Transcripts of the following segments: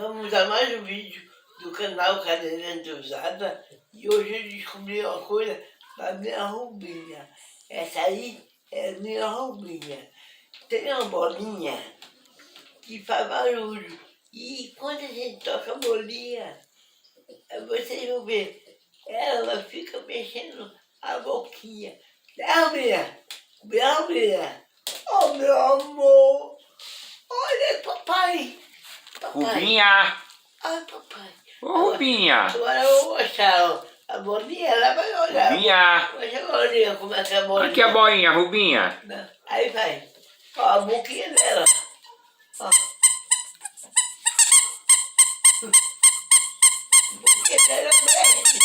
Vamos a mais um vídeo do canal Cadeirante Usada. E hoje eu descobri uma coisa da minha roupinha. Essa aí é a minha roupinha. Tem uma bolinha que faz barulho. E quando a gente toca a bolinha, vocês vão ver, ela fica mexendo a boquinha. Minha. Oh, meu amor. Olha, papai. Rubinha! Ai, papai. Ô, Rubinha! Agora eu vou mostrar, ó. A bolinha, ela vai olhar. Rubinha! Mostra a bolinha, como é que é a bolinha. Aqui a bolinha, Rubinha! Aí vai. Ó, a boquinha dela. Ó. A boquinha dela mexe.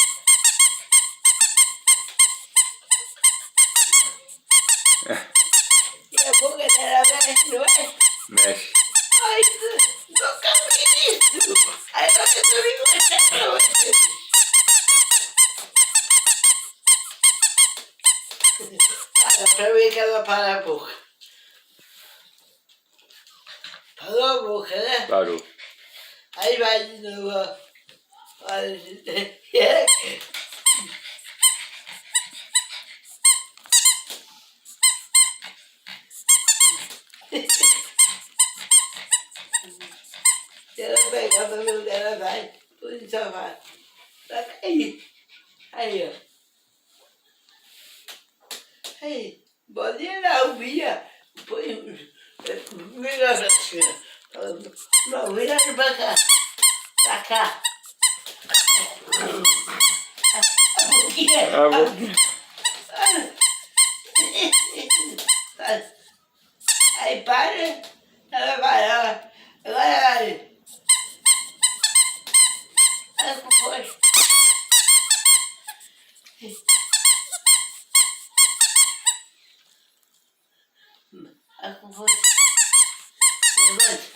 E a boca dela mexe, não é? Mexe. Ai, nunca fiz isso. Aí você não me mostrar pra você. Pra ver que ela para a boca. Parou a boca, né? Parou. Aí vai de novo, ó. Olha. Se ela pegar pra ver onde ela vai, por isso ela vai. Vai cair. Aí, ó. Aí, bolinha na Minha. Põe melhor assim, ó. Não, vira pra cá. Pra cá. A boquinha. A boquinha. Aí para, ela vai, agora vai. Aí com força. Aí com força. Levante.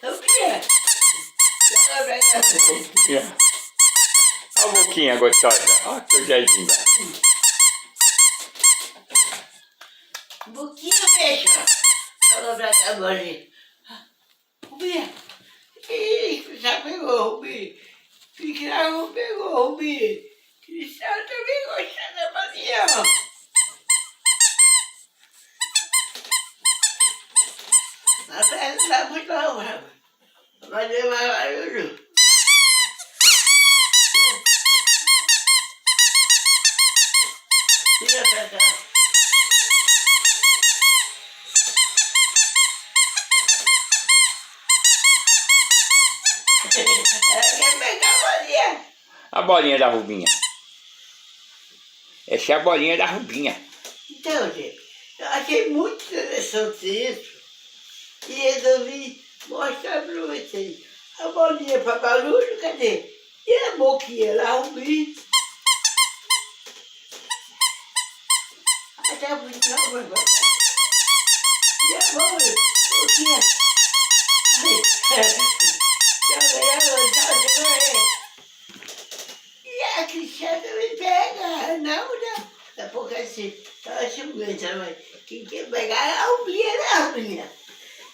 O que é? Olha a boquinha gostosa. Olha que coisa linda. Boquinha, mexe. Fala pra cá, Bolinha. Rubinha. Ih, já pegou, Rubinha. Cristiano pegou, Rubinha. Cristiano também gosta da Bolinha. A perna não dá muito não, rapaz. Vai levar barulho. Tira pra cá. Ela quer pegar a bolinha. A bolinha da Rubinha. Essa é a bolinha da Rubinha. Então, gente, eu achei muito interessante isso. E resolvi mostrar pra vocês. A bolinha para barulho, cadê? E a boquinha lá, o bicho. Até muito não, mas vai. E a boquinha. E a Cristiana me pega. Não. Daqui a pouco assim, ela chegando também. Quem quer pegar é a Bolinha.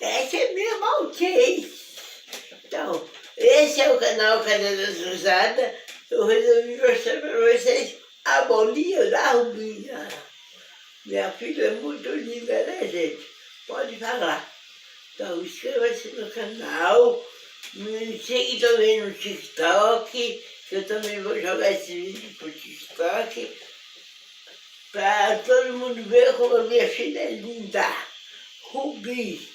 Essa é minha maltês. Então, esse é o canal Cadeirante Usada. Eu resolvi mostrar para vocês a bolinha da Rubinha. Minha filha é muito linda, né, gente? Pode falar. Então, inscreva-se no canal. Me segue também no TikTok, que eu também vou jogar esse vídeo pro TikTok. Para todo mundo ver como a minha filha é linda. Rubi.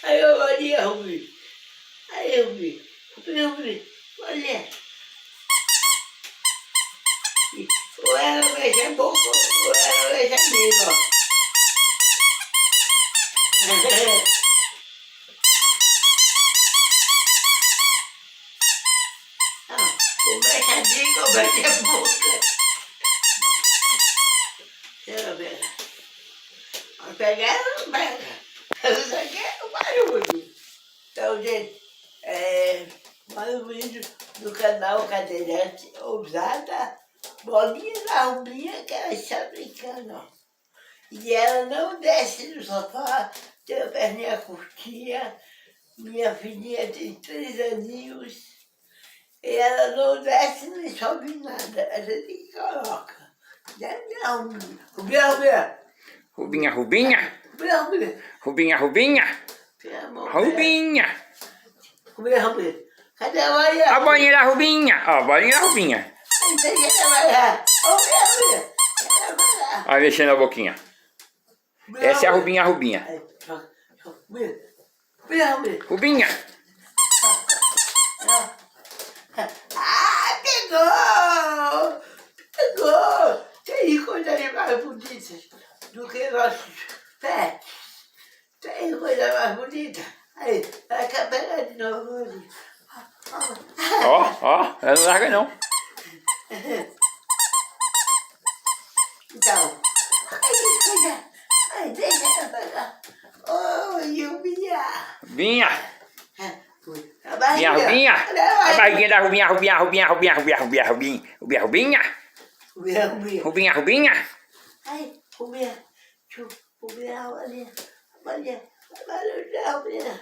Aí eu olhei, Rubi. Aí, Rubi. Olha. Ou ela mexe a boca, ou ela mexe a língua. Ou mexe a língua, ou mexe a boca. Ela pega. Vai pegar, ela não pega. Ela só quer o barulho. Então, gente, mais um vídeo do canal Cadeirante Usada. Bolinha da Rubinha, que ela está brincando, ó. E ela não desce no sofá, tem a perninha curtinha. Minha filhinha tem 3 aninhos. E ela não desce nem sobe nada. A gente coloca. Rubinha, Rubinha. Rubinha, Rubinha. Rubinha, Rubinha. Rubinha, Rubinha. Rubinha. Rubinha, Rubinha. Cadê a Maria? A bolinha da Rubinha. Ó, a bolinha da Rubinha. Cadê a Maria? Rubinha, Rubinha. Cadê a Maria? Ó, mexendo a boquinha. Essa é a Rubinha, Rubinha. Rubinha. Ah, pegou! Pegou! Tem coisa mais bonita do que nossos pets. Tem coisa mais bonita. Aí, vai pegar de novo. Ó, ela não larga não. Então, ai, deixa ela pegar. Oi, Rubinha. Rubinha. A barriga. Rubinha. A barriguinha da Rubinha, Rubinha, Rubinha, Rubinha, Rubinha, Rubinha, Rubinha, Rubinha, Rubinha. Rubinha, Rubinha. Rubinha, Rubinha. Ai, Rubinha. Rubinha, Rubinha. Rubinha, Rubinha, Rubinha.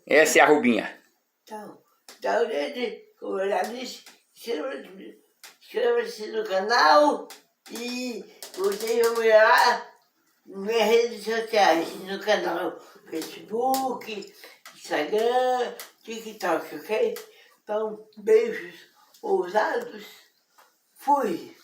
Essa é a Rubinha. Então, gente, como eu já disse, inscreva-se no canal e vocês vão ver lá nas minhas redes sociais, no canal Facebook, Instagram, TikTok, ok? Então, beijos ousados, fui!